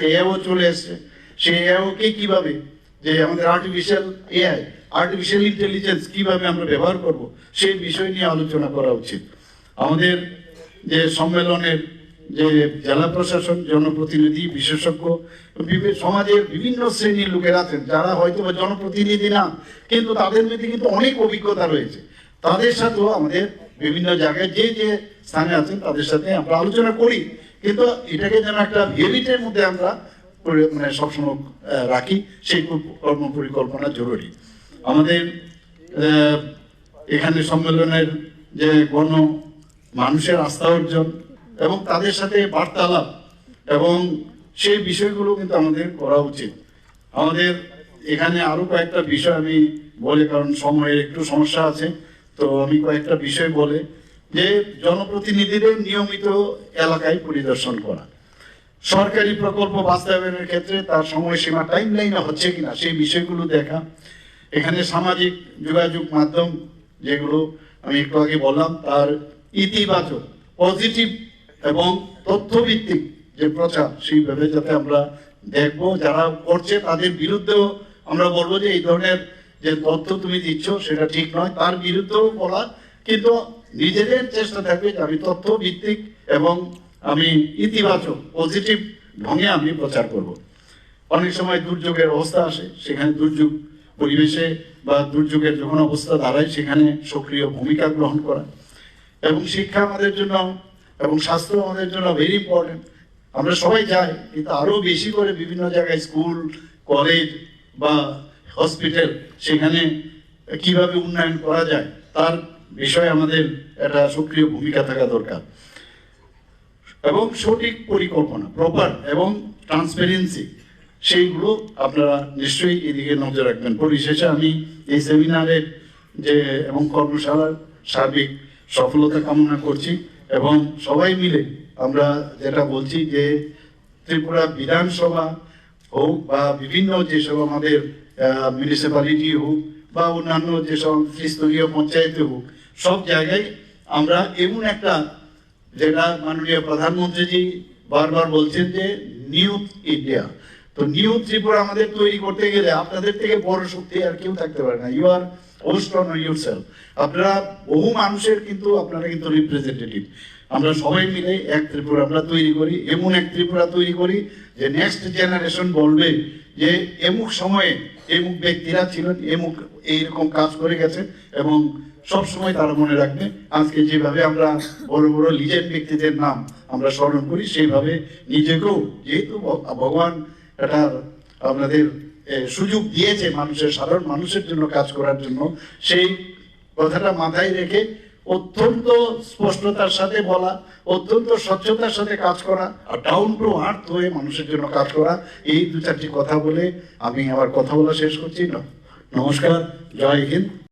এআইও চলে এসছে, সেই এআইকে কিভাবে যে আমাদের আর্টিফিশিয়াল ইন্টেলিজেন্স কিভাবে আমরা ব্যবহার করব সেই বিষয় নিয়ে আলোচনা করা উচিত। আমাদের যে সম্মেলনের যে জেলা প্রশাসন, জনপ্রতিনিধি, বিশেষজ্ঞ, সমাজের বিভিন্ন শ্রেণীর লোকেরা আছেন যারা হয়তো বা জনপ্রতিনিধি না, কিন্তু তাদের মধ্যে কিন্তু অনেক অভিজ্ঞতা রয়েছে। তাদের সাথেও আমাদের বিভিন্ন জায়গায় যে যে স্থানে আছেন তাদের সাথে আমরা আলোচনা করি, কিন্তু এটাকে যেন একটা হেবিটের মধ্যে আমরা মানে সবসময় রাখি, সেই কর্ম পরিকল্পনা জরুরি। আমাদের এখানে সম্মেলনের যে মানুষের আস্থা অর্জন এবং তাদের সাথে বার্তালাপ এবং সেই বিষয়গুলো কিন্তু আমাদের করা উচিত। আমাদের এখানে আরো কয়েকটা বিষয় আমি বলি, কারণ সময়ের একটু সমস্যা আছে, তো আমি কয়েকটা বিষয় বলে যে জনপ্রতিনিধিদের নিয়মিত এলাকায় পরিদর্শন করা, সরকারি প্রকল্প বাস্তবায়নের ক্ষেত্রে তার সময়সীমা টাইম লাইনে হচ্ছে কিনা সেই বিষয়গুলো দেখা, এখানে সামাজিক যোগাযোগ মাধ্যম যেগুলো আমি একটু আগে বললাম তার ইতিবাচক পজিটিভ এবং তথ্যভিত্তিক যে প্রচার সেইভাবে যাতে আমরা দেখবো, যারা করছে তাদের বিরুদ্ধেও আমরা বলবো যে এই ধরনের যে তথ্য তুমি দিচ্ছ সেটা ঠিক নয়, তার বিরুদ্ধেও বলা, কিন্তু নিজেদের চেষ্টা থাকবে যে আমি তথ্য ভিত্তিক এবং আমি ইতিবাচক পজিটিভ ঢঙে আমি প্রচার করব। অনেক সময় দুর্যোগের অবস্থা আসে, সেখানে দুর্যোগ পরিবেশে বা দুর্যোগের যখন অবস্থা দাঁড়ায় সেখানে সক্রিয় ভূমিকা গ্রহণ করা, এবং শিক্ষা আমাদের জন্য এবং স্বাস্থ্য আমাদের জন্য ভেরি ইম্পর্টেন্ট। আমরা সবাই যাই, কিন্তু আরো বেশি করে বিভিন্ন জায়গায় স্কুল, কলেজ বা হসপিটাল সেখানে কিভাবে উন্নয়ন করা যায় তার বিষয়ে আমাদের একটা সক্রিয় ভূমিকা থাকা দরকার, এবং সঠিক পরিকল্পনা, প্রপার এবং ট্রান্সপারেন্সি সেইগুলো আপনারা নিশ্চয়ই এদিকে নজর রাখবেন। পরিশেষে আমি এই সেমিনারের যে এবং কর্মশালার সার্বিক সফলতা কামনা করছি, এবং সবাই মিলে আমরা যেটা বলছি যে ত্রিপুরা বিধানসভা হোক বা বিভিন্ন যেসব আমাদের মিউনিসিপ্যালিটি হোক বা অন্যান্য যেসব ত্রিস্তরীয় পঞ্চায়েতে হোক, সব জায়গায় আমরা এমন একটা, যেটা মাননীয় প্রধানমন্ত্রীজি বারবার বলছেন যে নিউ ইন্ডিয়া, তো নিউ ত্রিপুরা আমাদের তৈরি করতে গেলে আপনাদের থেকে বড় শক্তি আর কেউ থাকতে পারে না। You are host on yourself. আপনারা বহু মানুষের কিন্তু আপনারা কিন্তু রিপ্রেজেন্টেটিভ। আমরা সবাই মিলে এক ত্রিপুরা আমরা তৈরি করি, এমন এক ত্রিপুরা তৈরি করি যে নেক্সট জেনারেশন বলবে যে এমুক সময়ে এমুক ব্যক্তিরা ছিলেন, এমুক এইরকম কাজ করে গেছেন, এবং সব সময় তারা মনে রাখবে। আজকে যেভাবে আমরা বড় বড় লিজেন্ড ব্যক্তিদের নাম আমরা স্মরণ করি, সেইভাবে নিজেকেও, যেহেতু ভগবান এটা আপনাদের সুযোগ দিয়েছে মানুষের, সাধারণ মানুষের জন্য কাজ করার জন্য, সেই কথাটা মাথায় রেখে অত্যন্ত স্পষ্টতার সাথে বলা, অত্যন্ত স্বচ্ছতার সাথে কাজ করা, আর ডাউন টু আর্থ হয়ে মানুষের জন্য কাজ করা, এই দু চারটি কথা বলে আমি আমার কথা বলা শেষ করছি। নমস্কার, জয় হিন্দ।